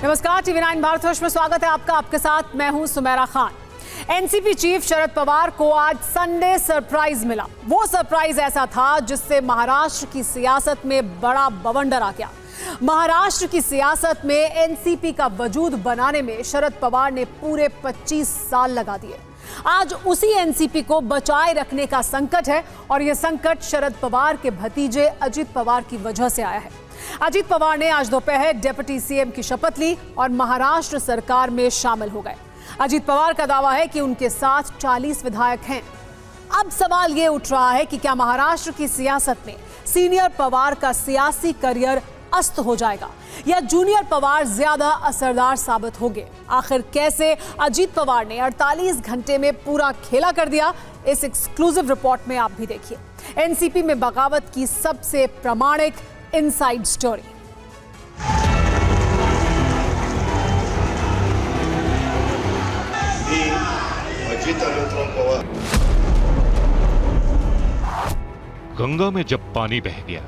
नमस्कार, टीवी9 भारतवर्ष में स्वागत है आपका। आपके साथ मैं हूं सुमेरा खान। एनसीपी चीफ शरद पवार को आज संडे सरप्राइज मिला। वो सरप्राइज ऐसा था जिससे महाराष्ट्र की सियासत में बड़ा बवंडर आ गया। महाराष्ट्र की सियासत में एनसीपी का वजूद बनाने में शरद पवार ने पूरे 25 साल लगा दिए। आज उसी एनसीपी को बचाए रखने का संकट है और यह संकट शरद पवार के भतीजे अजित पवार की वजह से आया है। अजित पवार ने आज दोपहर डिप्टी सीएम की शपथ ली और महाराष्ट्र सरकार में शामिल हो गए। अजित पवार का दावा है कि उनके साथ 40 विधायक हैं। अब सवाल ये उठ रहा है कि क्या महाराष्ट्र की सियासत में सीनियर पवार का सियासी करियर अस्त हो जाएगा या जूनियर पवार ज्यादा असरदार साबित होंगे। आखिर कैसे अजित पवार ने 48 घंटे में पूरा खेला कर दिया, इस एक्सक्लूसिव रिपोर्ट में आप भी देखिए। एनसीपी में बगावत की सबसे प्रामाणिक इनसाइड स्टोरी। गंगा में जब पानी बह गया,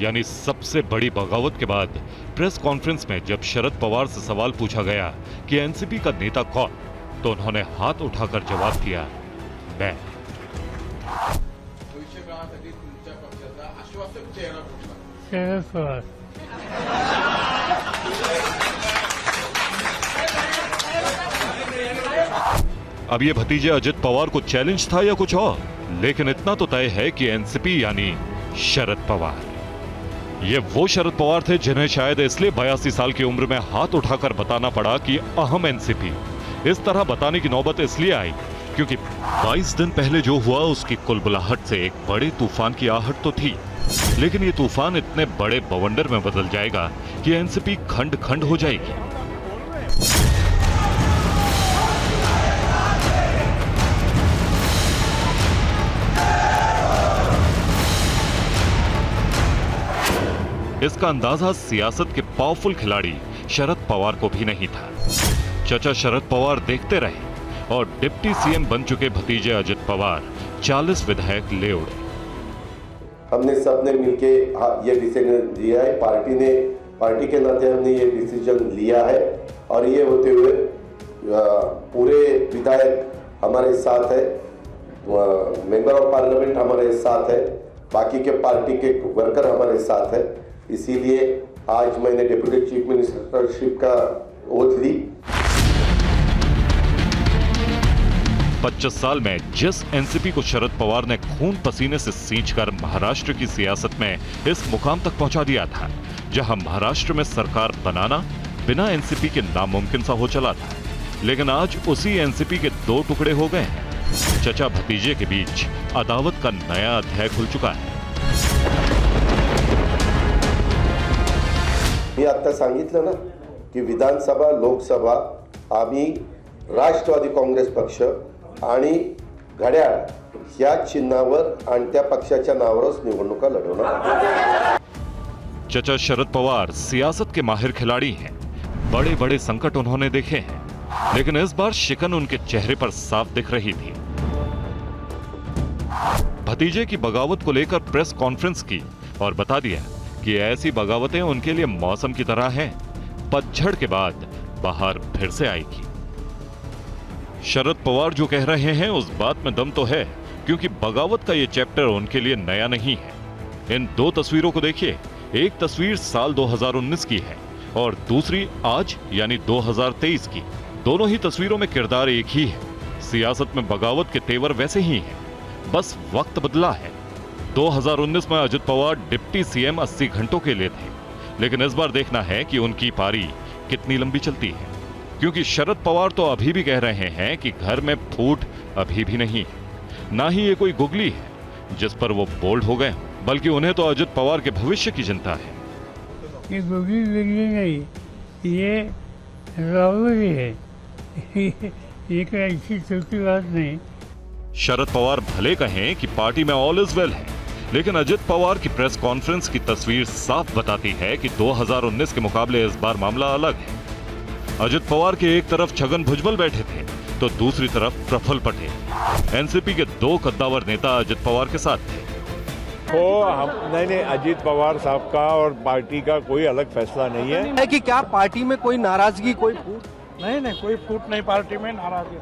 यानी सबसे बड़ी बगावत के बाद प्रेस कॉन्फ्रेंस में जब शरद पवार से सवाल पूछा गया कि एनसीपी का नेता कौन, तो उन्होंने हाथ उठाकर जवाब दिया, मैं। शरद पवार। अब ये भतीजे अजित पवार को चैलेंज था या कुछ और, लेकिन इतना तो तय है कि एनसीपी यानी शरद पवार, ये वो शरद पवार थे जिन्हें शायद इसलिए 82 साल की उम्र में हाथ उठाकर बताना पड़ा कि अहम एनसीपी। इस तरह बताने की नौबत इसलिए आई क्योंकि 22 दिन पहले जो हुआ उसकी कुलबुलाहट से एक बड़े तूफान की आहट तो थी, लेकिन ये तूफान इतने बड़े बवंडर में बदल जाएगा कि एनसीपी खंड खंड हो जाएगी। इसका अंदाजा सियासत के पावरफुल खिलाड़ी शरद पवार को भी नहीं था। चचा शरद पवार देखते रहे और डिप्टी सीएम बन चुके भतीजे अजित पवार 40 विधायक ले उड़े। हमने सबने मिलके ये डिसीजन लिया है, पार्टी के नाते हमने ये डिसीजन लिया है और ये होते हुए पूरे विधायक हमारे साथ है, मेंबर ऑफ पार्लियामेंट हमारे साथ है, बाकी के पार्टी के वर्कर हमारे साथ है। इसीलिए आज मैंने डिप्टी चीफ मिनिस्टरशिप का ओथ ली। 25 साल में जिस एनसीपी को शरद पवार ने खून पसीने से सींचकर महाराष्ट्र की सियासत में इस मुकाम तक पहुंचा दिया था, जहां महाराष्ट्र में सरकार बनाना बिना एनसीपी के नामुमकिन सा हो चला था, लेकिन आज उसी एनसीपी के दो टुकड़े हो गए हैं। चचा भतीजे के बीच अदावत का नया अध्याय खुल चुका है। मी आता सांगितलं ना की विधानसभा लोकसभा आम्ही राष्ट्रवादी काँग्रेस पक्ष आणि घड्याळ या चिन्हावर आणि त्या पक्षाच्या नावावरच निवडणुका लढवणार। चचा शरद पवार सियासत के माहिर खिलाड़ी हैं। बड़े बड़े संकट उन्होंने देखे हैं, लेकिन इस बार शिकन उनके चेहरे पर साफ दिख रही थी। भतीजे की बगावत को लेकर प्रेस कॉन्फ्रेंस की और बता दिया कि ऐसी बगावतें उनके लिए मौसम की तरह हैं, पतझड़ के बाद बहार फिर से आएगी। शरद पवार जो कह रहे हैं उस बात में दम तो है, क्योंकि बगावत का ये चैप्टर उनके लिए नया नहीं है। इन दो तस्वीरों को देखिए, एक तस्वीर साल 2019 की है और दूसरी आज यानी 2023 की। दोनों ही तस्वीरों में किरदार एक ही है। सियासत में बगावत के तेवर वैसे ही हैं, बस वक्त बदला है। 2019 में अजित पवार डिप्टी सीएम 80 घंटों के लिए थे, लेकिन इस बार देखना है कि उनकी पारी कितनी लंबी चलती है, क्योंकि शरद पवार तो अभी भी कह रहे हैं कि घर में फूट अभी भी नहीं है। ना ही ये कोई गुगली है जिस पर वो बोल्ड हो गए, बल्कि उन्हें तो अजित पवार के भविष्य की चिंता है। ये गुगली नहीं, ये राहुल है। ये कोई ऐसी छोटी बात नहीं। शरद पवार भले कहें कि पार्टी में ऑल इज वेल है, लेकिन अजित पवार की प्रेस कॉन्फ्रेंस की तस्वीर साफ बताती है कि 2019 के मुकाबले इस बार मामला अलग है। अजित पवार के एक तरफ छगन भुजबल बैठे थे तो दूसरी तरफ प्रफुल्ल पटेल। एनसीपी के दो कद्दावर नेता अजित पवार के साथ थे। नहीं, अजीत पवार साहब का और पार्टी का कोई अलग फैसला नहीं है कि क्या पार्टी में कोई नाराजगी, कोई फूट? नहीं, कोई फूट नहीं, पार्टी में नाराजगी।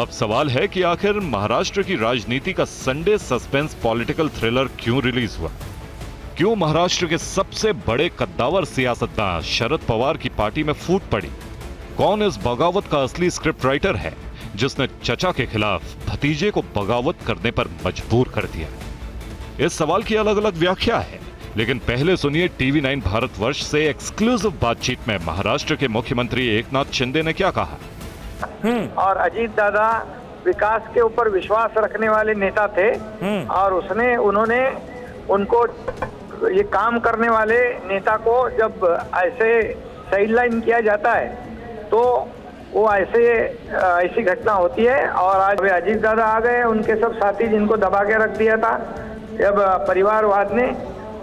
अब सवाल है कि आखिर महाराष्ट्र की राजनीति का संडे सस्पेंस पॉलिटिकल थ्रिलर क्यों रिलीज हुआ? क्यों महाराष्ट्र के सबसे बड़े कद्दावर सियासतदान शरद पवार की पार्टी में फूट पड़ी? कौन इस बगावत का असली स्क्रिप्ट राइटर है जिसने चचा के खिलाफ भतीजे को बगावत करने पर मजबूर कर दिया? इस सवाल की अलग अलग व्याख्या है, लेकिन पहले सुनिए TV9 भारतवर्ष से एक्सक्लूसिव बातचीत में महाराष्ट्र के मुख्यमंत्री एकनाथ शिंदे ने क्या कहा। और अजीत दादा विकास के ऊपर विश्वास रखने वाले नेता थे और उन्होंने उनको ये काम करने वाले नेता को जब ऐसे साइडलाइन किया जाता है तो वो ऐसी घटना होती है। और आज अजीत दादा आ गए, उनके सब साथी जिनको दबा के रख दिया था, जब परिवारवाद ने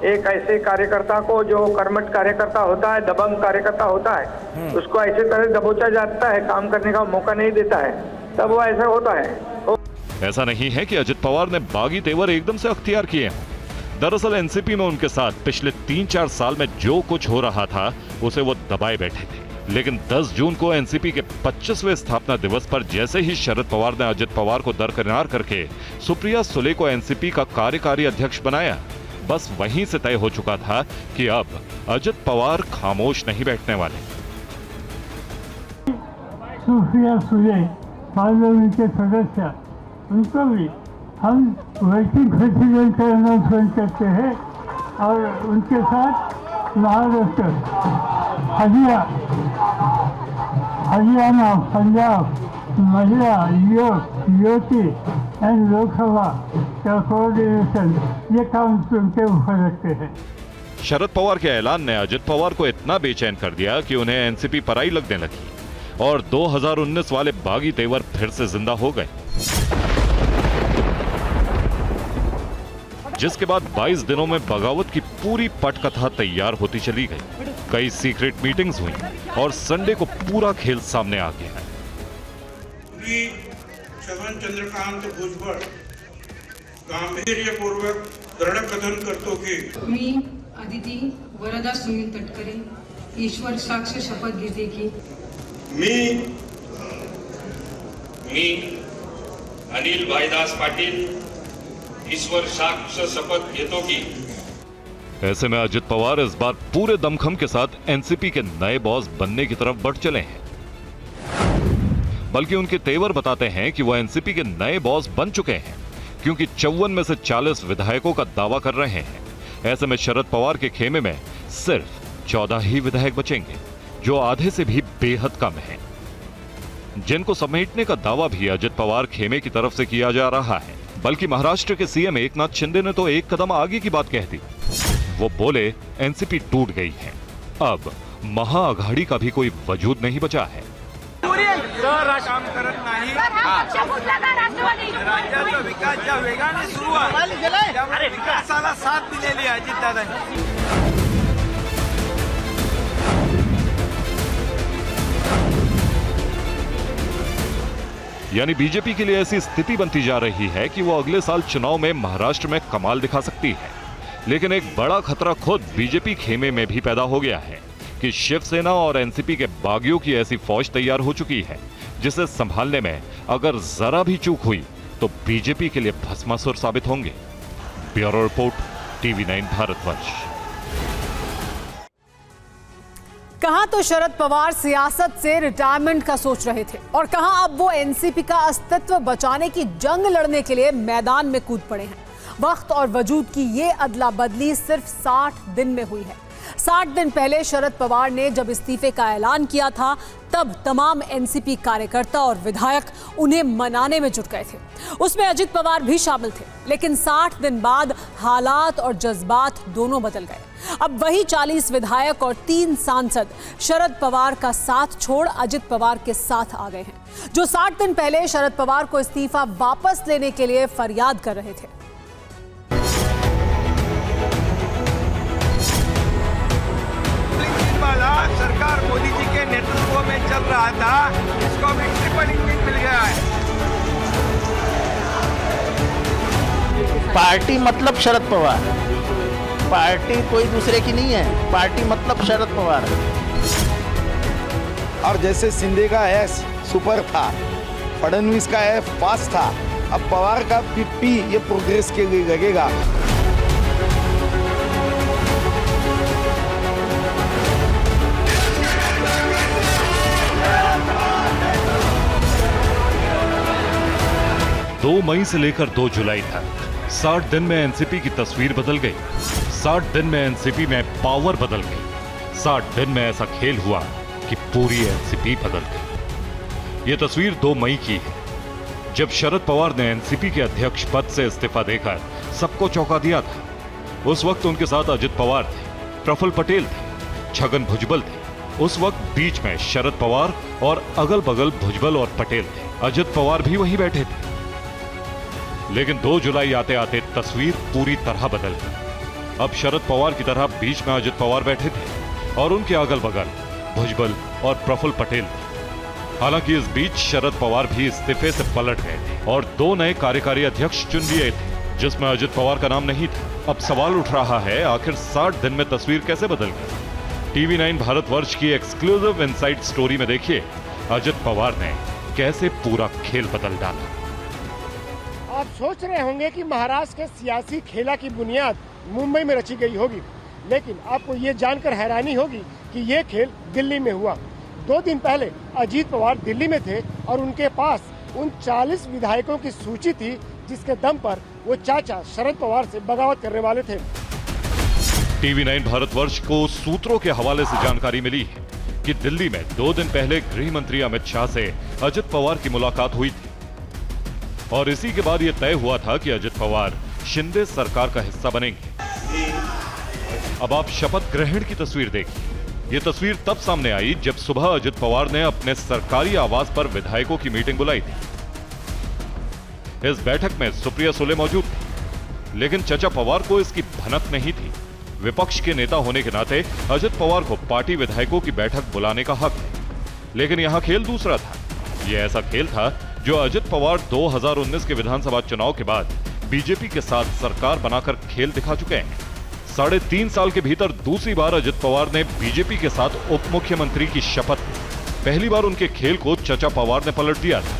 एक ऐसे कार्यकर्ता को जो कर्मठ कार्यकर्ता होता है, दबंग कार्यकर्ता होता है, उसको ऐसे तरह दबोचा जाता है, काम करने का मौका नहीं देता है, तब वो ऐसा होता है। ऐसा नहीं है कि अजित पवार ने बागी तेवर एकदम से अख्तियार किए हैं। दरअसल एनसीपी में उनके साथ पिछले 3-4 साल में जो कुछ हो रहा था उसे वो दबाए बैठे थे। लेकिन 10 जून को एनसीपी के 25वें स्थापना दिवस पर जैसे ही शरद पवार ने अजित पवार को दरकिनार करके सुप्रिया सुले को एनसीपी का कार्यकारी अध्यक्ष बनाया, बस वहीं से तय हो चुका था कि अब अजित पवार खामोश नहीं बैठने वाले। सुप्रिया सुले पार्लियामेंट के सदस्य, उनको भी हम वर्किंग प्रेसिडेंट का अनाउंसमेंट करते हैं और उनके साथ महाराष्ट्र, हरियाणा, पंजाब, महिला, युवती एंड लोकसभा का कोऑर्डिनेशन, ये काम उनके ऊपर रखते हैं। शरद पवार के ऐलान ने अजित पवार को इतना बेचैन कर दिया कि उन्हें एनसीपी पराई लगने लगी और 2019 वाले बागी तेवर फिर से जिंदा हो गए, जिसके बाद 22 दिनों में बगावत की पूरी पटकथा तैयार होती चली गई। कई सीक्रेट मीटिंग्स हुई और संडे को पूरा खेल सामने आ गया। छगन चंद्रकांत भुजबळ गांभीर्यपूर्वक दृढकथन करतो की मी अदिती वरदा सुनील तटकरे ईश्वर साक्ष शपथ घेते की मी अनिल भाईदास पाटील ईश्वर साक्ष शपथ घेतो की। ऐसे में अजित पवार इस बार पूरे दमखम के साथ एनसीपी के नए बॉस बनने की तरफ बढ़ चले हैं, बल्कि उनके तेवर बताते हैं कि वो एनसीपी के नए बॉस बन चुके हैं, क्योंकि 54 में से 40 विधायकों का दावा कर रहे हैं। ऐसे में शरद पवार के खेमे में सिर्फ 14 ही विधायक बचेंगे, जो आधे से भी बेहद कम हैं, जिनको समेटने का दावा भी अजित पवार खेमे की तरफ से किया जा रहा है। बल्कि महाराष्ट्र के सीएम एकनाथ शिंदे ने तो एक कदम आगे की बात कह दी। वो बोले एनसीपी टूट गई है, अब महाआघाड़ी का भी कोई वजूद नहीं बचा है। काम करत नाही, राज्याचा विकास ज्या वेगाने सुरू आहे त्यामुळे विकासाला साथ दिलेली आहे अजितदादांनी। यानी बीजेपी के लिए ऐसी स्थिति बनती जा रही है कि वो अगले साल चुनाव में महाराष्ट्र में कमाल दिखा सकती है। लेकिन एक बड़ा खतरा खुद बीजेपी खेमे में भी पैदा हो गया है कि शिवसेना और एनसीपी के बागियों की ऐसी फौज तैयार हो चुकी है, जिसे संभालने में अगर जरा भी चूक हुई तो बीजेपी के लिए भस्मासुर साबित होंगे। Bureau report, TV9 Bharatvarsh. कहां तो शरद पवार सियासत से रिटायरमेंट का सोच रहे थे और कहां अब वो एनसीपी का अस्तित्व बचाने की जंग लड़ने के लिए मैदान में कूद पड़े हैं। वक्त और वजूद की ये अदला बदली सिर्फ 60 दिन में हुई है। 60 दिन पहले शरद पवार ने जब इस्तीफे का ऐलान किया था, तब तमाम एनसीपी कार्यकर्ता और विधायक उन्हें मनाने में जुट गए थे। उसमें अजित पवार भी शामिल थे। लेकिन 60 दिन बाद हालात और जज्बात दोनों बदल गए। अब वही 40 विधायक और 3 सांसद शरद पवार का साथ छोड़ अजित पवार के साथ आ गए हैं, जो 60 दिन पहले शरद पवार को इस्तीफा वापस लेने के लिए फरियाद कर रहे थे। सरकार मोदी जी के नेतृत्व में चल रहा था, इसको भी ट्रिपल इंजन मिल गया है। पार्टी मतलब शरद पवार, पार्टी कोई दूसरे की नहीं है, पार्टी मतलब शरद पवार। और जैसे शिंदे का एस सुपर था, फडणवीस का एफ फास्ट था, अब पवार का पी ये प्रोग्रेस के लिए लगेगा। दो मई से लेकर 2 जुलाई तक 60 दिन में एनसीपी की तस्वीर बदल गई। 60 दिन में एनसीपी में पावर बदल गई। 60 दिन में ऐसा खेल हुआ कि पूरी एनसीपी बदल गई। ये तस्वीर 2 मई की है, जब शरद पवार ने एनसीपी के अध्यक्ष पद से इस्तीफा देकर सबको चौंका दिया था। उस वक्त उनके साथ अजित पवार थे, प्रफुल्ल पटेल थे, छगन भुजबल थे। उस वक्त बीच में शरद पवार और अगल बगल भुजबल और पटेल थे। अजित पवार भी वहीं बैठे थे। लेकिन 2 जुलाई आते आते तस्वीर पूरी तरह बदल गई। अब शरद पवार की तरह बीच में अजित पवार बैठे थे और उनके अगल बगल भुजबल और प्रफुल्ल पटेल थे। हालांकि इस बीच शरद पवार भी इस्तीफे से पलट गए थे और 2 नए कार्यकारी अध्यक्ष चुन लिए थे, जिसमें अजित पवार का नाम नहीं था। अब सवाल उठ रहा है, आखिर 60 दिन में तस्वीर कैसे बदल गई? टीवी 9 भारतवर्ष की एक्सक्लूसिव इनसाइड स्टोरी में देखिए अजित पवार ने कैसे पूरा खेल बदल डाला। आप सोच रहे होंगे कि महाराष्ट्र के सियासी खेला की बुनियाद मुंबई में रची गई होगी, लेकिन आपको ये जानकर हैरानी होगी कि ये खेल दिल्ली में हुआ। 2 दिन पहले अजीत पवार दिल्ली में थे और उनके पास उन 40 विधायकों की सूची थी जिसके दम पर वो चाचा शरद पवार से बगावत करने वाले थे। टीवी 9 भारतवर्ष को सूत्रों के हवाले से जानकारी मिली है कि दिल्ली में 2 दिन पहले गृह मंत्री अमित शाह से अजित पवार की मुलाकात हुई थी और इसी के बाद यह तय हुआ था कि अजित पवार शिंदे सरकार का हिस्सा बनेंगे। अब आप शपथ ग्रहण की तस्वीर देखिए। यह तस्वीर तब सामने आई जब सुबह अजित पवार ने अपने सरकारी आवास पर विधायकों की मीटिंग बुलाई थी। इस बैठक में सुप्रिया सुले मौजूद थी, लेकिन चाचा पवार को इसकी भनक नहीं थी। विपक्ष के नेता होने के नाते अजित पवार को पार्टी विधायकों की बैठक बुलाने का हक है, लेकिन यहां खेल दूसरा था। यह ऐसा खेल था जो अजित पवार 2019 के विधानसभा चुनाव के बाद बीजेपी के साथ सरकार बनाकर खेल दिखा चुके हैं। 3.5 साल के भीतर दूसरी बार अजित पवार ने बीजेपी के साथ उप मुख्यमंत्री की शपथ ली। पहली बार उनके खेल को चाचा पवार ने पलट दिया था,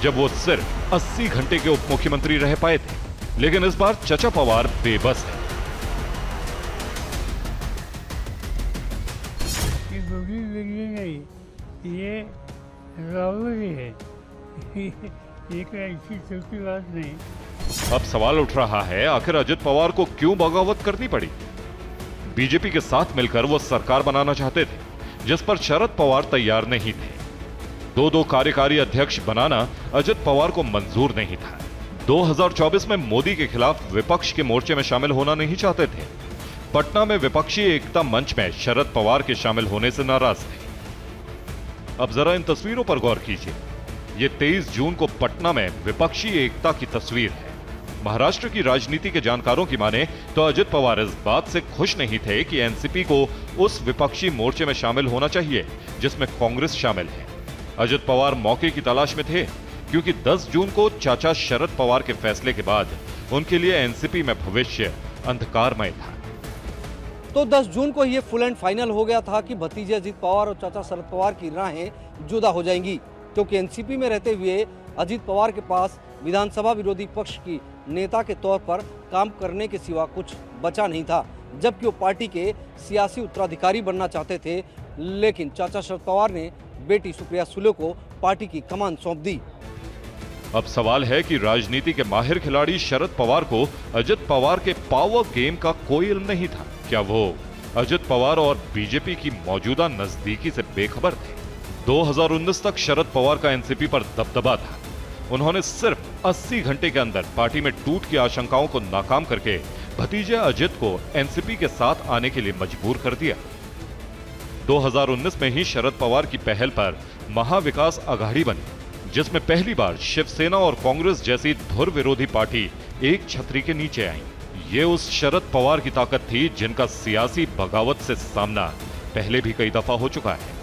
जब वो सिर्फ 80 घंटे के उप मुख्यमंत्री रह पाए थे। लेकिन इस बार चाचा पवार बेबस है। ये राहुल है, ये कोई ऐसी छोटी बात नहीं। अब सवाल उठ रहा है, आखिर अजित पवार को क्यों बगावत करनी पड़ी? बीजेपी के साथ मिलकर वो सरकार बनाना चाहते थे, जिस पर शरद पवार तैयार नहीं थे। 2 कार्यकारी अध्यक्ष बनाना अजित पवार को मंजूर नहीं था। 2024 में मोदी के खिलाफ विपक्ष के मोर्चे में शामिल होना नहीं चाहते थे। पटना में विपक्षी एकता मंच में शरद पवार के शामिल होने से नाराज थे। अब जरा इन तस्वीरों पर गौर कीजिए। ये 23 जून को पटना में विपक्षी एकता की तस्वीर है। महाराष्ट्र की राजनीति के जानकारों की माने तो अजित पवार इस बात से खुश नहीं थे कि एनसीपी को उस विपक्षी मोर्चे में शामिल होना चाहिए जिसमें कांग्रेस शामिल है। अजित पवार मौके की तलाश में थे, क्योंकि 10 जून को चाचा शरद पवार के फैसले के बाद उनके लिए एनसीपी में भविष्य अंधकारमय था। तो 10 जून को ये फुल एंड फाइनल हो गया था कि भतीजे अजित पवार और चाचा शरद पवार की राहें जुदा हो जाएंगी, क्योंकि एनसीपी में रहते हुए अजित पवार के पास विधानसभा विरोधी पक्ष की नेता के तौर पर काम करने के सिवा कुछ बचा नहीं था, जबकि वो पार्टी के सियासी उत्तराधिकारी बनना चाहते थे। लेकिन चाचा शरद पवार ने बेटी सुप्रिया सुले को पार्टी की कमान सौंप दी। अब सवाल है कि राजनीति के माहिर खिलाड़ी शरद पवार को अजित पवार के पावर गेम का कोई इल्म नहीं था। क्या वो अजित पवार और बीजेपी की मौजूदा नजदीकी से बेखबर थे? 2019 तक शरद पवार का एनसीपी पर दबदबा था। उन्होंने सिर्फ 80 घंटे के अंदर पार्टी में टूट की आशंकाओं को नाकाम करके भतीजे अजित को एनसीपी के साथ आने के लिए मजबूर कर दिया। 2019 में ही शरद पवार की पहल पर महाविकास अघाड़ी बनी, जिसमें पहली बार शिवसेना और कांग्रेस जैसी धुर विरोधी पार्टी एक छतरी के नीचे आई। ये उस शरद पवार की ताकत थी जिनका सियासी बगावत से सामना पहले भी कई दफा हो चुका है।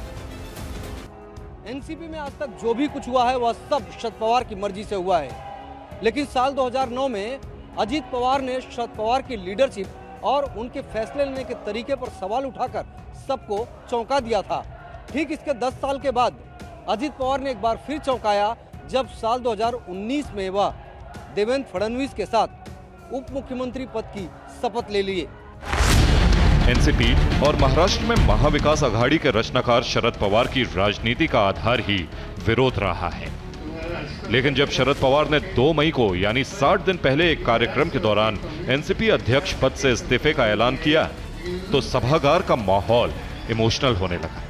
एनसीपी में आज तक जो भी कुछ हुआ है वह सब शरद पवार की मर्जी से हुआ है। लेकिन साल 2009 में अजीत पवार ने शरद पवार की लीडरशिप और उनके फैसले लेने के तरीके पर सवाल उठाकर सबको चौंका दिया था। ठीक इसके 10 साल के बाद अजीत पवार ने एक बार फिर चौंकाया जब साल 2019 में वह देवेंद्र फडणवीस के साथ उप मुख्यमंत्री पद की शपथ ले लिए। एनसीपी और महाराष्ट्र में महाविकास आघाड़ी के रचनाकार शरद पवार की राजनीति का आधार ही विरोध रहा है। लेकिन जब शरद पवार ने 2 मई को यानी 60 दिन पहले एक कार्यक्रम के दौरान एनसीपी अध्यक्ष पद से इस्तीफे का ऐलान किया तो सभागार का माहौल इमोशनल होने लगा।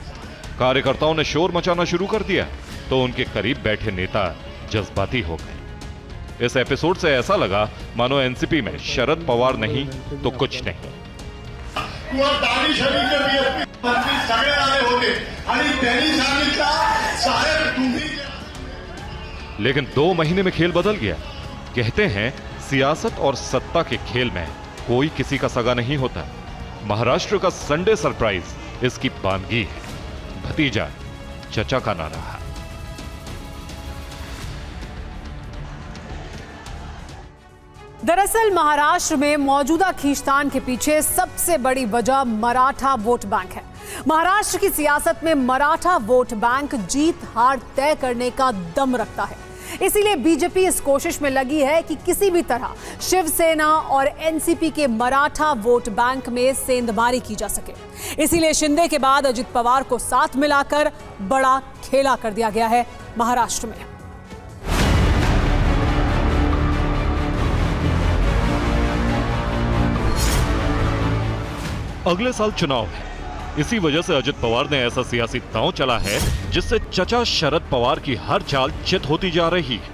कार्यकर्ताओं ने शोर मचाना शुरू कर दिया तो उनके करीब बैठे नेता जज्बाती हो गए। इस एपिसोड से ऐसा लगा मानो एनसीपी में शरद पवार नहीं तो कुछ नहीं। लेकिन 2 महीने में खेल बदल गया। कहते हैं सियासत और सत्ता के खेल में कोई किसी का सगा नहीं होता। महाराष्ट्र का संडे सरप्राइज इसकी बानगी है। भतीजा चचा का ना रहा। दरअसल महाराष्ट्र में मौजूदा खींचतान के पीछे सबसे बड़ी वजह मराठा वोट बैंक है। महाराष्ट्र की सियासत में मराठा वोट बैंक जीत हार तय करने का दम रखता है। इसीलिए बीजेपी इस कोशिश में लगी है कि किसी भी तरह शिवसेना और एनसीपी के मराठा वोट बैंक में सेंधमारी की जा सके। इसीलिए शिंदे के बाद अजित पवार को साथ मिलाकर बड़ा खेला कर दिया गया है महाराष्ट्र में। अगले साल चुनाव है। इसी वजह से अजित पवार ने ऐसा सियासी दांव चला है जिससे चचा शरद पवार की हर चाल चित होती जा रही है।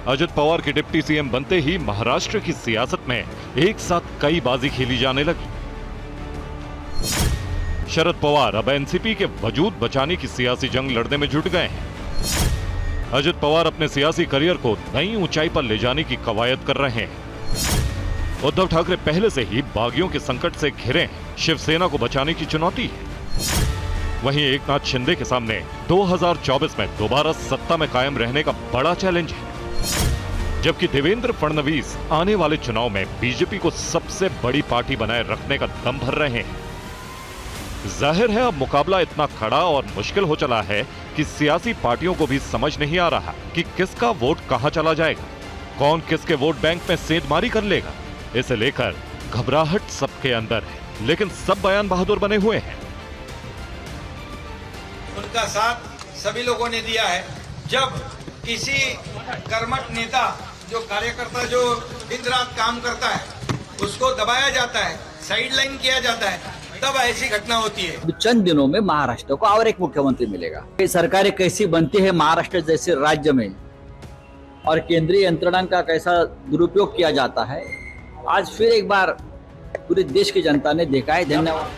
अजित पवार के डिप्टी सीएम बनते ही महाराष्ट्र की सियासत में एक साथ कई बाजी खेली जाने लगी। शरद पवार अब एनसीपी के वजूद बचाने की सियासी जंग लड़ने में जुट गए हैं। अजित पवार अपने सियासी करियर को नई ऊंचाई पर ले जाने की कवायद कर रहे हैं। उद्धव ठाकरे पहले से ही बागियों के संकट से घिरे हैं। शिवसेना को बचाने की चुनौती है। वहीं एकनाथ शिंदे के सामने 2024 में दोबारा सत्ता में कायम रहने का बड़ा चैलेंज है। जबकि देवेंद्र फडणवीस आने वाले चुनाव में बीजेपी को सबसे बड़ी पार्टी बनाए रखने का दम भर रहे हैं। जाहिर है अब मुकाबला इतना खड़ा और मुश्किल हो चला है कि सियासी पार्टियों को भी समझ नहीं आ रहा कि किसका वोट कहां चला जाएगा, कौन किसके वोट बैंक में सेंधमारी कर लेगा। इसे लेकर घबराहट सबके अंदर है, लेकिन सब बयान बहादुर बने हुए हैं। उनका साथ सभी लोगों ने दिया है। जब किसी कर्मठ नेता जो कार्यकर्ता जो दिन रात काम करता है उसको दबाया जाता है, साइडलाइन किया जाता है, तब ऐसी घटना होती है। चंद दिनों में महाराष्ट्र को और एक मुख्यमंत्री मिलेगा। सरकारें कैसी बनती है महाराष्ट्र जैसे राज्य में और केंद्रीय यंत्रणा का कैसा दुरुपयोग किया जाता है, आज फिर एक बार पूरे देश की जनता ने देखा है। धन्यवाद।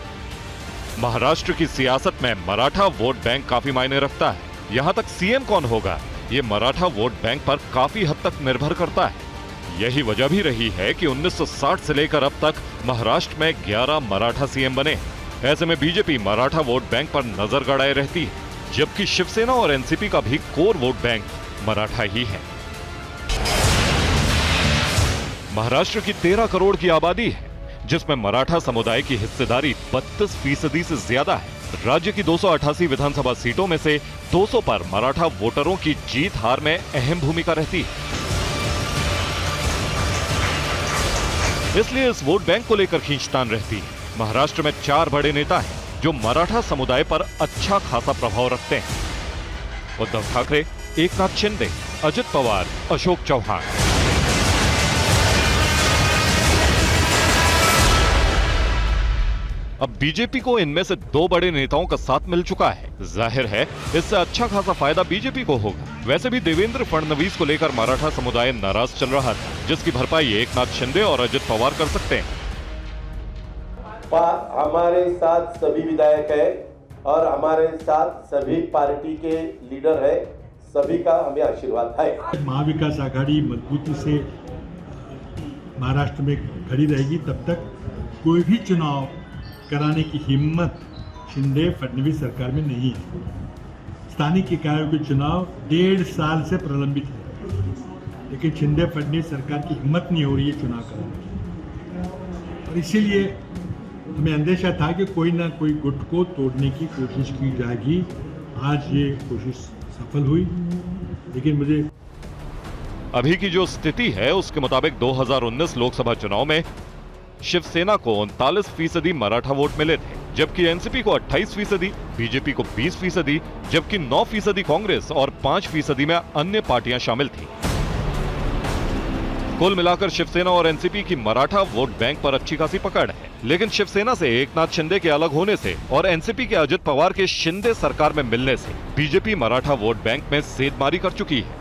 महाराष्ट्र की सियासत में मराठा वोट बैंक काफी मायने रखता है। यहां तक सीएम कौन होगा ये मराठा वोट बैंक पर काफी हद तक निर्भर करता है। यही वजह भी रही है कि 1960 से लेकर अब तक महाराष्ट्र में 11 मराठा सीएम बने। ऐसे में बीजेपी मराठा वोट बैंक पर नजर गड़ाए रहती है, जबकि शिवसेना और एनसीपी का भी कोर वोट बैंक मराठा ही है। महाराष्ट्र की 13 करोड़ की आबादी है, जिसमें मराठा समुदाय की हिस्सेदारी 32% से ज्यादा है। राज्य की 288 विधानसभा सीटों में से 200 पर मराठा वोटरों की जीत हार में अहम भूमिका रहती है। इसलिए इस वोट बैंक को लेकर खींचतान रहती है। महाराष्ट्र में 4 बड़े नेता हैं जो मराठा समुदाय पर अच्छा खासा प्रभाव रखते हैं। उद्धव ठाकरे, एकनाथ शिंदे, अजित पवार, अशोक चौहान। अब बीजेपी को इनमें से 2 बड़े नेताओं का साथ मिल चुका है। जाहिर है इससे अच्छा खासा फायदा बीजेपी को होगा। वैसे भी देवेंद्र फडणवीस को लेकर मराठा समुदाय नाराज चल रहा था, जिसकी भरपाई एकनाथ शिंदे और अजित पवार कर सकते हैं। हमारे साथ सभी विधायक है और हमारे साथ सभी पार्टी के लीडर है, सभी का हमें आशीर्वाद है। महाविकास आघाड़ी मजबूती से महाराष्ट्र में खड़ी रहेगी, तब तक कोई भी चुनाव कराने की हिम्मत शिंदे फडणवीस सरकार में नहीं है। स्थानीय निकायों के चुनाव 1.5 साल से प्रलंबित है। लेकिन शिंदे फडणवीस सरकार की हिम्मत नहीं हो रही है चुनाव कराने की, और इसीलिए हमें अंदेशा था कि कोई ना कोई गुट को तोड़ने की कोशिश की जाएगी। आज ये कोशिश सफल हुई, लेकिन मुझे अभी की जो स्थिति है उसके मुताबिक 2019 लोकसभा चुनाव में शिवसेना को 39% मराठा वोट मिले थे, जबकि एनसीपी को 28%, बीजेपी को 20%, जबकि 9% कांग्रेस और 5% में अन्य पार्टियां शामिल थीं। कुल मिलाकर शिवसेना और एनसीपी की मराठा वोट बैंक पर अच्छी खासी पकड़ है, लेकिन शिवसेना से एकनाथ शिंदे के अलग होने से और एनसीपी के अजित पवार के शिंदे सरकार में मिलने से बीजेपी मराठा वोट बैंक में सेधमारी कर चुकी है।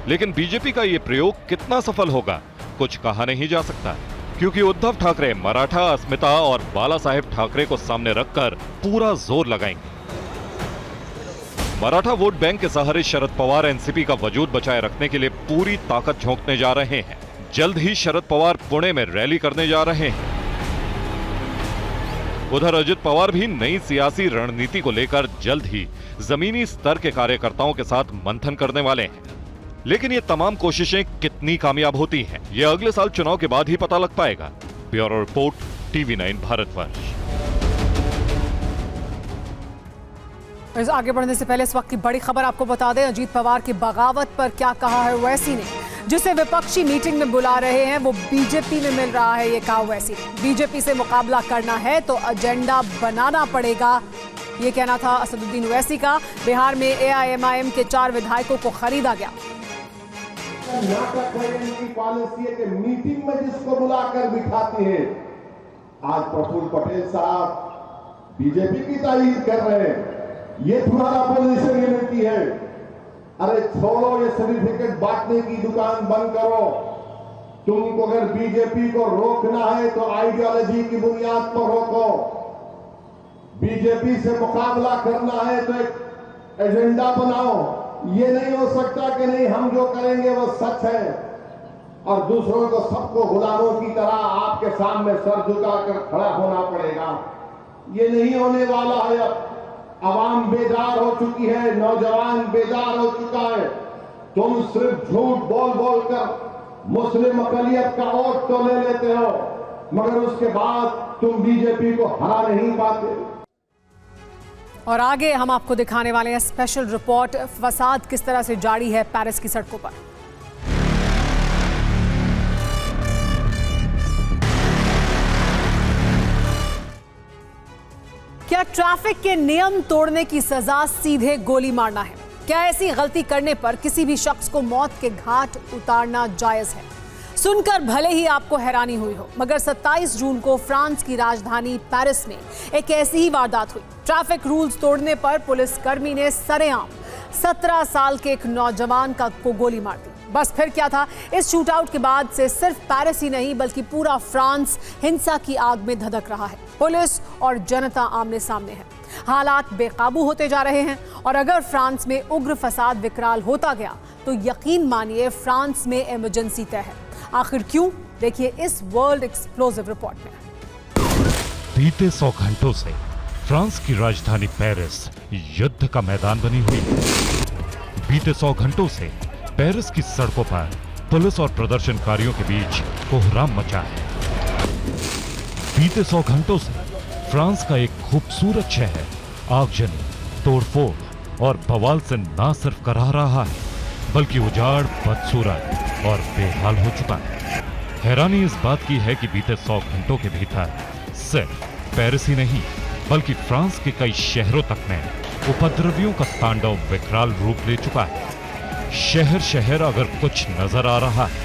लेकिन बीजेपी का ये प्रयोग कितना सफल होगा, कुछ कहा नहीं जा सकता, क्योंकि उद्धव ठाकरे मराठा अस्मिता और बाला साहेब ठाकरे को सामने रखकर पूरा जोर लगाएंगे। मराठा वोट बैंक के सहारे शरद पवार एनसीपी का वजूद बचाए रखने के लिए पूरी ताकत झोंकने जा रहे हैं। जल्द ही शरद पवार पुणे में रैली करने जा रहे हैं। उधर अजित पवार भी नई सियासी रणनीति को लेकर जल्द ही जमीनी स्तर के कार्यकर्ताओं के साथ मंथन करने वाले हैं। लेकिन ये तमाम कोशिशें कितनी कामयाब होती हैं, ये अगले साल चुनाव के बाद ही पता लग पाएगा। Bureau report, TV9 Bharatvarsh. आगे बढ़ने से पहले इस वक्त की बड़ी खबर आपको बता दें, अजीत पवार की बगावत पर क्या कहा है ओवैसी ने। जिसे विपक्षी मीटिंग में बुला रहे हैं वो बीजेपी में मिल रहा है, ये कहा ओवैसी ने। बीजेपी से मुकाबला करना है तो एजेंडा बनाना पड़ेगा, ये कहना था असदुद्दीन ओवैसी का। बिहार में AIMIM के 4 विधायकों को खरीदा गया। नाटक है इनकी पॉलिसी है कि मीटिंग में जिसको बुलाकर बिठाती है। आज प्रफुल्ल पटेल साहब बीजेपी की तारीफ कर रहे हैं, ये तुम्हारा पोजीशन यूनिटी है। अरे छोड़ो ये सर्टिफिकेट बांटने की दुकान बंद करो। तुमको अगर बीजेपी को रोकना है तो आइडियोलॉजी की बुनियाद पर रोको। बीजेपी से मुकाबला करना है तो एक एजेंडा बनाओ। ये नहीं हो सकता कि नहीं हम जो करेंगे वो सच है और दूसरों को सबको गुलामों की तरह आपके सामने सर झुकाकर खड़ा होना पड़ेगा। ये नहीं होने वाला है। अब आवाम बेदार हो चुकी है, नौजवान बेदार हो चुका है। तुम सिर्फ झूठ बोल बोल कर मुस्लिम अकलियत का वोट तो ले लेते हो, मगर उसके बाद तुम बीजेपी को हरा नहीं पाते। और आगे हम आपको दिखाने वाले हैं स्पेशल रिपोर्ट, फसाद किस तरह से जारी है पेरिस की सड़कों पर। क्या ट्रैफिक के नियम तोड़ने की सजा सीधे गोली मारना है? क्या ऐसी गलती करने पर किसी भी शख्स को मौत के घाट उतारना जायज है? सुनकर भले ही आपको हैरानी हुई हो, मगर 27 जून को फ्रांस की राजधानी पेरिस में एक ऐसी ही वारदात हुई। ट्रैफिक रूल्स तोड़ने पर पुलिसकर्मी ने सरेआम 17 साल के एक नौजवान को गोली मार दी। बस फिर क्या था, इस शूटआउट के बाद से सिर्फ पेरिस ही नहीं बल्कि पूरा फ्रांस हिंसा की आग में धधक रहा है। पुलिस और जनता आमने सामने है, हालात बेकाबू होते जा रहे हैं और अगर फ्रांस में उग्र फसाद विकराल होता गया तो यकीन मानिए फ्रांस में इमरजेंसी तय है। आखिर क्यों, देखिए इस वर्ल्ड एक्सप्लोसिव रिपोर्ट में। बीते 100 घंटों से फ्रांस की राजधानी पेरिस युद्ध का मैदान बनी हुई है। बीते 100 घंटों से पेरिस की सड़कों पर पुलिस और प्रदर्शनकारियों के बीच कोहराम मचा है। बीते 100 घंटों से फ्रांस का एक खूबसूरत शहर आगजनी, तोड़फोड़ और बवाल से ना सिर्फ कराह रहा है बल्कि उजाड़, बदसूरत और बेहाल हो चुका है। हैरानी इस बात की है कि बीते 100 घंटों के भीतर सिर्फ पेरिस ही नहीं बल्कि फ्रांस के कई शहरों तक में उपद्रवियों का तांडव विकराल रूप ले चुका है। शहर शहर अगर कुछ नजर आ रहा है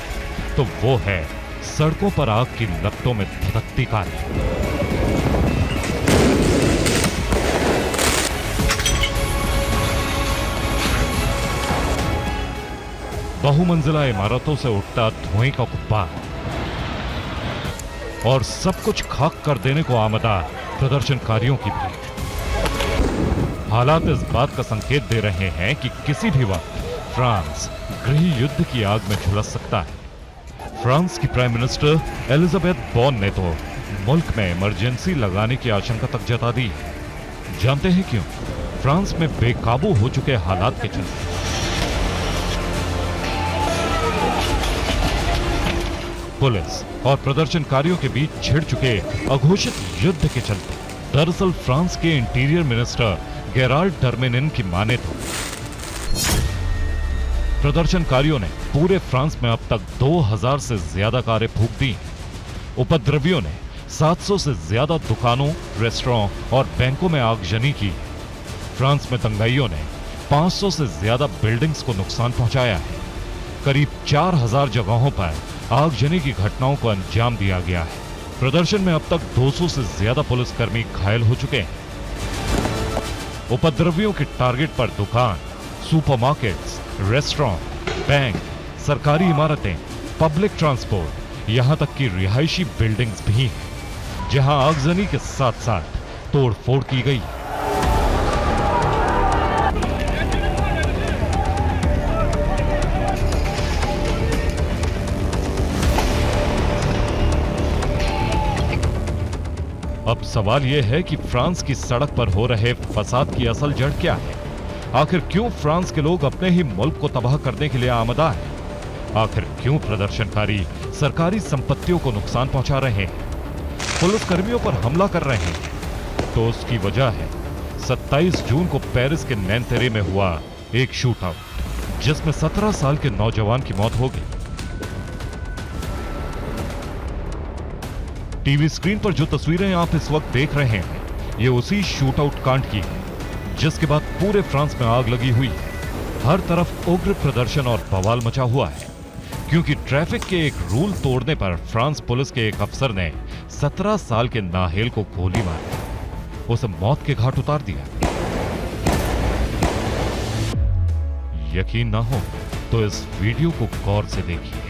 तो वो है सड़कों पर आग की लपटों में धधकती कारें। बहुमंजिला इमारतों से उठता धुएं का गुब्बार और सब कुछ खाक कर देने को आमदा प्रदर्शनकारियों की भीड़। हालात इस बात का संकेत दे रहे हैं कि किसी भी वक्त फ्रांस गृह युद्ध की आग में झुलस सकता है। फ्रांस की प्राइम मिनिस्टर एलिजाबेथ बॉर्न ने तो मुल्क में इमरजेंसी लगाने की आशंका तक जता दी है। जानते हैं क्यों? फ्रांस में बेकाबू हो चुके हालात के चलते। पुलिस और प्रदर्शनकारियों के बीच छिड़ चुके अघोषित युद्ध के चलते दरअसल फ्रांस के इंटीरियर मिनिस्टर गेराल्ड डरमेनिन की माने तो प्रदर्शनकारियों ने पूरे फ्रांस में अब तक 2000 से ज्यादा कारें फूंक दी। उपद्रवियों ने 700 से ज्यादा दुकानों, रेस्टोरेंट और बैंकों में आगजनी की। फ्रांस में दंगाइयों ने 500 से ज्यादा बिल्डिंग्स को नुकसान पहुंचाया है। करीब 4000 जगहों पर आगजनी की घटनाओं को अंजाम दिया गया है। प्रदर्शन में अब तक 200 से ज्यादा पुलिसकर्मी घायल हो चुके हैं। उपद्रवियों के टारगेट पर दुकान, सुपरमार्केट्स, रेस्टोरेंट, बैंक, सरकारी इमारतें, पब्लिक ट्रांसपोर्ट, यहां तक कि रिहायशी बिल्डिंग्स भी हैं, जहां आगजनी के साथ साथ तोड़फोड़ की गई। अब सवाल यह है कि फ्रांस की सड़क पर हो रहे फसाद की असल जड़ क्या है? आखिर क्यों फ्रांस के लोग अपने ही मुल्क को तबाह करने के लिए आमदा हैं? आखिर क्यों प्रदर्शनकारी सरकारी संपत्तियों को नुकसान पहुंचा रहे हैं, पुलिसकर्मियों पर हमला कर रहे हैं? तो उसकी वजह है 27 जून को पेरिस के नैनतेरे में हुआ एक शूट आउट, जिसमें 17 साल के नौजवान की मौत हो गई। टीवी स्क्रीन पर जो तस्वीरें आप इस वक्त देख रहे हैं, ये उसी शूट आउट कांड की है, जिसके बाद पूरे फ्रांस में आग लगी हुई है। हर तरफ उग्र प्रदर्शन और बवाल मचा हुआ है, क्योंकि ट्रैफिक के एक रूल तोड़ने पर फ्रांस पुलिस के एक अफसर ने 17 साल के नाहेल को गोली मारी, उसे मौत के घाट उतार दिया। यकीन ना हो तो इस वीडियो को गौर से देखिए।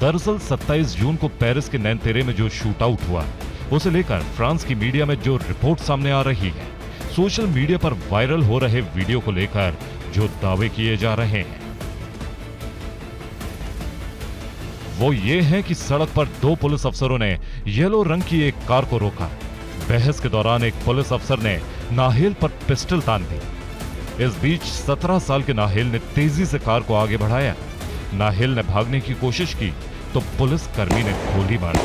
दरअसल 27 जून को पेरिस के नैनतेरे में जो शूट आउट हुआ, उसे लेकर फ्रांस की मीडिया में जो रिपोर्ट सामने आ रही है, सोशल मीडिया पर वायरल हो रहे वीडियो को लेकर जो दावे किए जा रहे हैं, वो ये है कि सड़क पर 2 पुलिस अफसरों ने येलो रंग की एक कार को रोका। बहस के दौरान एक पुलिस अफसर ने नाहेल पर पिस्टल तान दी। इस बीच 17 साल के नाहेल ने तेजी से कार को आगे बढ़ाया। नाहेल ने भागने की कोशिश की तो पुलिस कर्मी ने गोली मारी।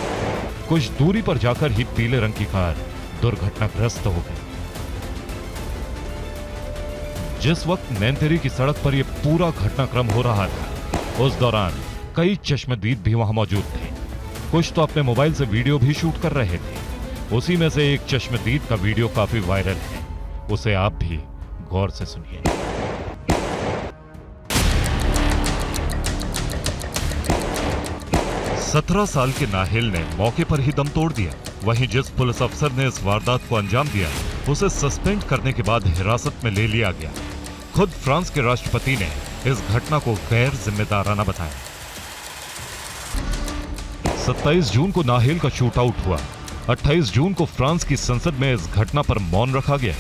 कुछ दूरी पर जाकर ही पीले रंग की कार दुर्घटनाग्रस्त हो गई। जिस वक्त नैनतेरे की सड़क पर यह पूरा घटनाक्रम हो रहा था, उस दौरान कई चश्मदीद भी वहां मौजूद थे। कुछ तो अपने मोबाइल से वीडियो भी शूट कर रहे थे। उसी में से एक चश्मदीद का वीडियो काफी वायरल है, उसे आप भी गौर से सुनिए। 17 साल के नाहेल ने मौके पर ही दम तोड़ दिया। वहीं जिस पुलिस अफसर ने इस वारदात को अंजाम दिया, उसे सस्पेंड करने के बाद हिरासत में ले लिया गया। खुद फ्रांस के राष्ट्रपति ने इस घटना को गैर जिम्मेदाराना बताया। 27 जून को नाहेल का शूट आउट हुआ। 28 जून को फ्रांस की संसद में इस घटना पर मौन रखा गया,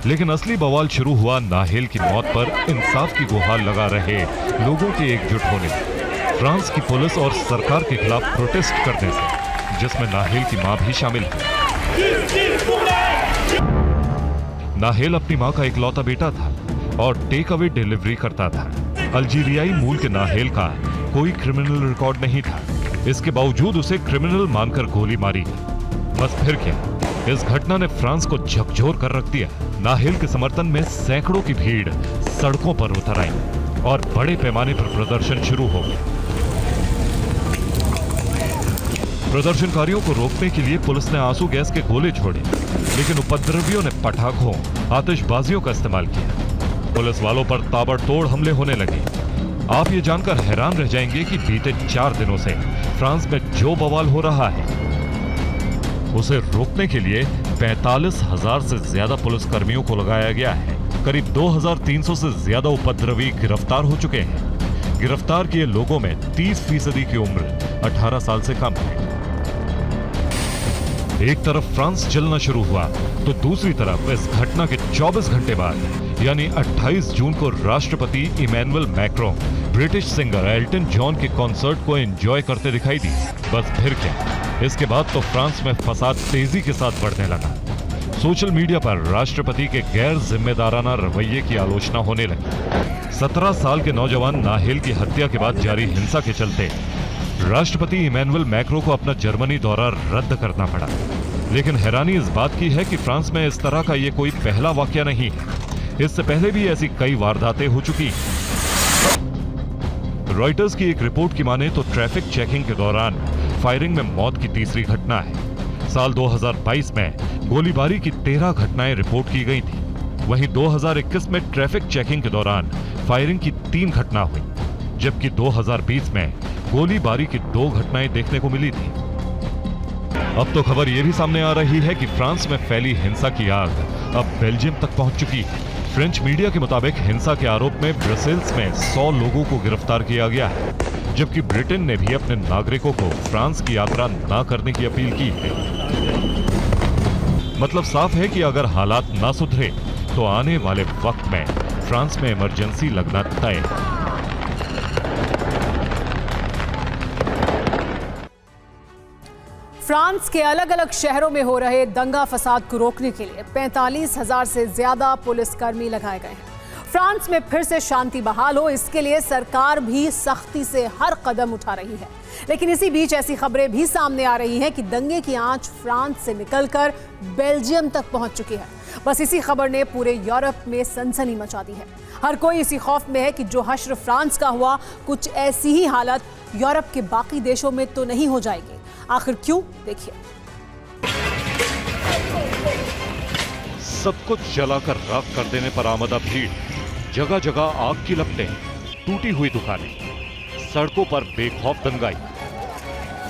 लेकिन असली बवाल शुरू हुआ नाहेल की मौत पर इंसाफ की गुहार लगा रहे लोगों के एकजुट होने, फ्रांस की पुलिस और सरकार के खिलाफ प्रोटेस्ट करने से, जिसमें नाहेल की मां भी शामिल है। नाहेल अपनी मां का इकलौता बेटा था और टेक अवे डिलीवरी करता था। अल्जीरियाई मूल के नाहेल का कोई क्रिमिनल रिकॉर्ड नहीं था। इसके बावजूद उसे क्रिमिनल मानकर गोली मारी गई। बस फिर क्या, इस घटना ने फ्रांस को झकझोर कर रख दिया। नाहेल के समर्थन में सैकड़ों की भीड़ सड़कों पर उतर आई और बड़े पैमाने पर प्रदर्शन शुरू हो गया। प्रदर्शनकारियों को रोकने के लिए पुलिस ने आंसू गैस के गोले छोड़े, लेकिन उपद्रवियों ने पटाखों, आतिशबाजियों का इस्तेमाल किया। पुलिस वालों पर ताबड़तोड़ हमले होने लगे। आप ये जानकर हैरान रह जाएंगे कि बीते 4 दिनों से फ्रांस में जो बवाल हो रहा है, उसे रोकने के लिए 45,000 से ज्यादा पुलिसकर्मियों को लगाया गया है। करीब 2,300 से ज्यादा उपद्रवी गिरफ्तार हो चुके हैं। गिरफ्तार किए लोगों में 30% की उम्र 18 साल से कम है। एक तरफ फ्रांस जलना शुरू हुआ तो दूसरी तरफ इस घटना के 24 घंटे बाद यानी 28 जून को राष्ट्रपति Emmanuel Macron British singer Elton John के कॉन्सर्ट को एंजॉय करते दिखाई दी। बस फिर क्या, इसके बाद तो फ्रांस में फसाद तेजी के साथ बढ़ने लगा। सोशल मीडिया पर राष्ट्रपति के गैर जिम्मेदाराना रवैये की आलोचना होने लगी। 17 साल के नौजवान नाहेल की हत्या के बाद जारी हिंसा के चलते राष्ट्रपति इमैनुअल मैक्रो को अपना जर्मनी दौरा रद्द करना पड़ा। लेकिन हैरानी इस बात की है कि फ्रांस में इस तरह का ये कोई पहला वाकया नहीं है। इससे पहले भी ऐसी कई वारदातें हो चुकी। रॉयटर्स की एक रिपोर्ट की माने तो ट्रैफिक चेकिंग के दौरान फायरिंग में मौत की तीसरी घटना है। साल 2022 में गोलीबारी की 13 घटनाएं रिपोर्ट की गई थी। वहीं 2021 में ट्रैफिक चेकिंग के दौरान फायरिंग की 3 घटना हुई, जबकि 2020 में गोलीबारी की 2 घटनाएं देखने को मिली थी। अब तो खबर यह भी सामने आ रही है कि फ्रांस में फैली हिंसा की आग अब बेल्जियम तक पहुंच चुकी है। फ्रेंच मीडिया के मुताबिक हिंसा के आरोप में ब्रसेल्स में 100 लोगों को गिरफ्तार किया गया है, जबकि ब्रिटेन ने भी अपने नागरिकों को फ्रांस की यात्रा न करने की अपील की है। मतलब साफ है कि अगर हालात ना सुधरे तो आने वाले वक्त में फ्रांस में इमरजेंसी लगना तय है। फ्रांस के अलग अलग शहरों में हो रहे दंगा फसाद को रोकने के लिए 45,000 से ज्यादा पुलिसकर्मी लगाए गए हैं। फ्रांस में फिर से शांति बहाल हो, इसके लिए सरकार भी सख्ती से हर कदम उठा रही है। लेकिन इसी बीच ऐसी खबरें भी सामने आ रही हैं कि दंगे की आंच फ्रांस से निकलकर बेल्जियम तक पहुंच चुकी है। बस इसी खबर ने पूरे यूरोप में सनसनी मचा दी है। हर कोई इसी खौफ में है कि जो हश्र फ्रांस का हुआ, कुछ ऐसी ही हालत यूरोप के बाकी देशों में तो नहीं हो जाएगी। आखिर क्यों, देखिए। सब कुछ जलाकर राख कर देने पर आमदा भीड़, जगह जगह आग की लपटें, टूटी हुई दुकानें, सड़कों पर बेखौफ दंगाई।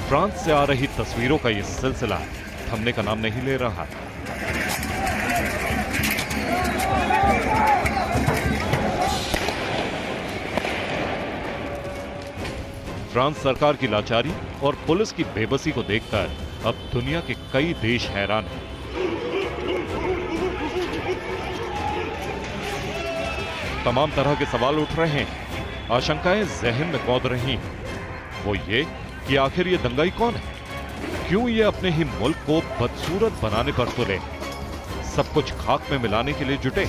फ्रांस से आ रही तस्वीरों का यह सिलसिला थमने का नाम नहीं ले रहा। फ्रांस सरकार की लाचारी और पुलिस की बेबसी को देखकर अब दुनिया के कई देश हैरान हैं। तमाम तरह के सवाल उठ रहे हैं, आशंकाएं जहन में कौंध रही हैं। वो ये कि आखिर ये दंगाई कौन है, क्यों ये अपने ही मुल्क को बदसूरत बनाने पर तुले, सब कुछ खाक में मिलाने के लिए जुटे।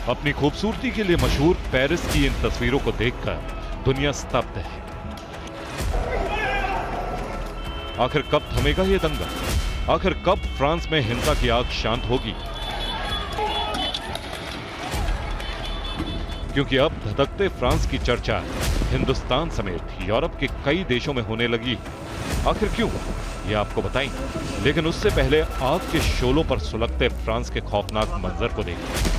अपनी खूबसूरती के लिए मशहूर पेरिस की इन तस्वीरों को देखकर दुनिया स्तब्ध है। आखिर कब थमेगा ये दंगा? आखिर कब फ्रांस में हिंसा की आग शांत होगी? क्योंकि अब धधकते फ्रांस की चर्चा हिंदुस्तान समेत यूरोप के कई देशों में होने लगी। आखिर क्यों, ये आपको बताएंगे, लेकिन उससे पहले आग के शोलों पर सुलगते फ्रांस के खौफनाक मंजर को देखें।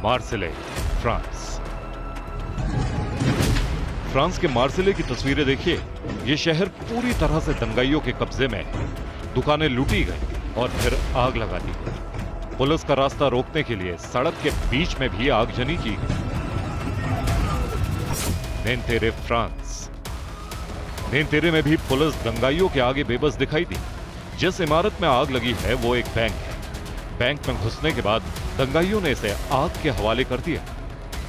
Marseille, France. फ्रांस के मार्सिले की तस्वीरें देखिए। यह शहर पूरी तरह से दंगाइयों के कब्जे में है। दुकानें लूटी गई और फिर आग लगा दी गई। पुलिस का रास्ता रोकने के लिए सड़क के बीच में भी आगजनी की गई। नैनतेरे, फ्रांस। नैनतेरे में भी पुलिस दंगाइयों के आगे बेबस दिखाई दी। जिस इमारत में आग लगी है वो एक बैंक है। बैंक में घुसने के बाद दंगाइयों ने इसे आग के हवाले कर दिया।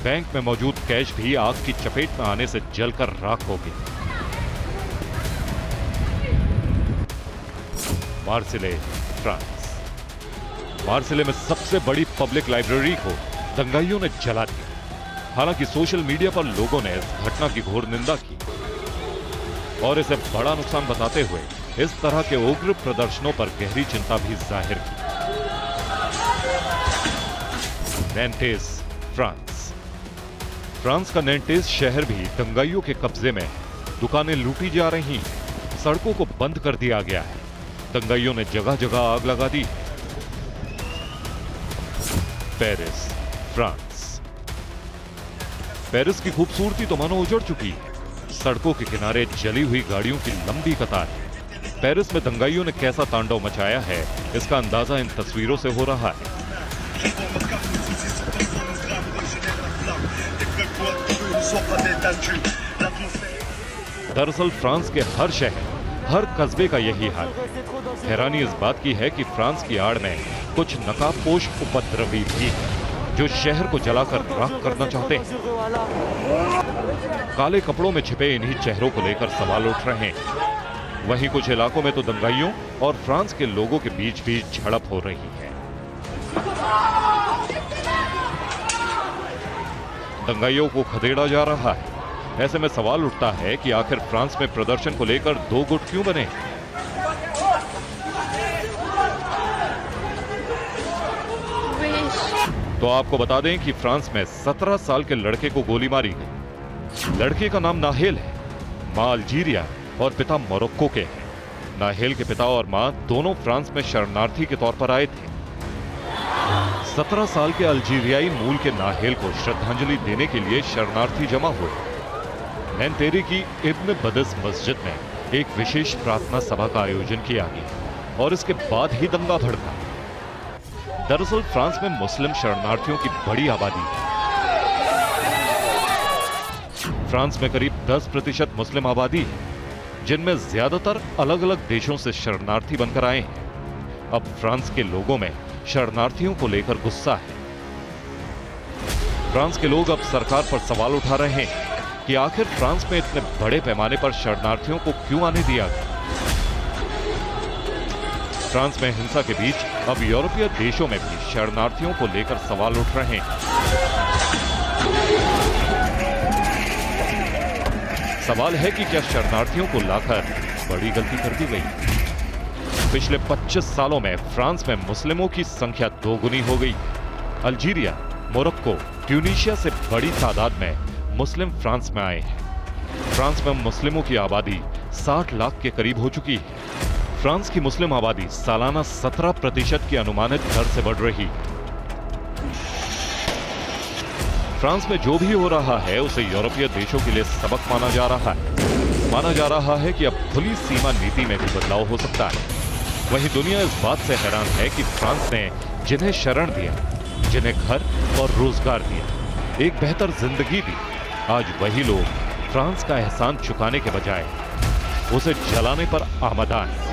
बैंक में मौजूद कैश भी आग की चपेट में आने से जलकर राख हो गया। Marseille, France. मार्सिले में सबसे बड़ी पब्लिक लाइब्रेरी को दंगाइयों ने जला दिया। हालांकि सोशल मीडिया पर लोगों ने इस घटना की घोर निंदा की और इसे बड़ा नुकसान बताते हुए इस तरह के उग्र प्रदर्शनों पर गहरी चिंता भी जाहिर की। नैंटेस, फ्रांस। फ्रांस का नैंटेस शहर भी दंगाइयों के कब्जे में है। दुकानें लूटी जा रही हैं, सड़कों को बंद कर दिया गया है। दंगाइयों ने जगह जगह आग लगा दी। Paris, France. पेरिस की खूबसूरती तो मानो उजड़ चुकी है। सड़कों के किनारे जली हुई गाड़ियों की लंबी कतार है। पेरिस में दंगाइयों ने कैसा तांडव मचाया है, इसका अंदाजा इन तस्वीरों से हो रहा है। दरअसल फ्रांस के हर शहर, हर कस्बे का यही हाल है। हैरानी इस बात की है कि फ्रांस की आड़ में कुछ नकाबपोश उपद्रवी भी हैं। जो शहर को जलाकर राख करना चाहते हैं। काले कपड़ों में छिपे इन्हीं चेहरों को लेकर सवाल उठ रहे हैं। वहीं कुछ इलाकों में तो दंगाइयों और फ्रांस के लोगों के बीच भी झड़प हो रही है। दंगाइयों को खदेड़ा जा रहा है। ऐसे में सवाल उठता है कि आखिर फ्रांस में प्रदर्शन को लेकर दो गुट क्यों बने। तो आपको बता दें कि फ्रांस में 17 साल के लड़के को गोली मारी गई। लड़के का नाम नाहेल है, मां अल्जीरिया और पिता मोरक्को के हैं। नाहेल के पिता और मां दोनों फ्रांस में शरणार्थी के तौर पर आए थे। 17 साल के अल्जीरियाई मूल के नाहेल को श्रद्धांजलि देने के लिए शरणार्थी जमा हुए। नैनतेरी की इब्न बदस मस्जिद में एक विशेष प्रार्थना सभा का आयोजन किया गया और इसके बाद ही दंगा भड़का। दरअसल फ्रांस में मुस्लिम शरणार्थियों की बड़ी आबादी है। फ्रांस में करीब 10% मुस्लिम आबादी है, जिनमें ज्यादातर अलग अलग देशों से शरणार्थी बनकर आए हैं। अब फ्रांस के लोगों में शरणार्थियों को लेकर गुस्सा है। फ्रांस के लोग अब सरकार पर सवाल उठा रहे हैं कि आखिर फ्रांस में इतने बड़े पैमाने पर शरणार्थियों को क्यों आने दिया गया। फ्रांस में हिंसा के बीच अब यूरोपीय देशों में भी शरणार्थियों को लेकर सवाल उठ रहे हैं। सवाल है कि क्या शरणार्थियों को लाकर बड़ी गलती कर दी गई। पिछले 25 सालों में फ्रांस में मुस्लिमों की संख्या दोगुनी हो गई। अल्जीरिया, मोरक्को, ट्यूनीशिया से बड़ी तादाद में मुस्लिम फ्रांस में आए हैं। फ्रांस में मुस्लिमों की आबादी 60 लाख के करीब हो चुकी है। फ्रांस की मुस्लिम आबादी सालाना 17% की अनुमानित दर से बढ़ रही है। फ्रांस में जो भी हो रहा है उसे यूरोपीय देशों के लिए सबक माना जा रहा है। माना जा रहा है कि अब खुली सीमा नीति में भी बदलाव हो सकता है। वहीं दुनिया इस बात से हैरान है कि फ्रांस ने जिन्हें शरण दिया, जिन्हें घर और रोजगार दिया, एक बेहतर जिंदगी दी, आज वही लोग फ्रांस का एहसान चुकाने के बजाय उसे जलाने पर आमदा है।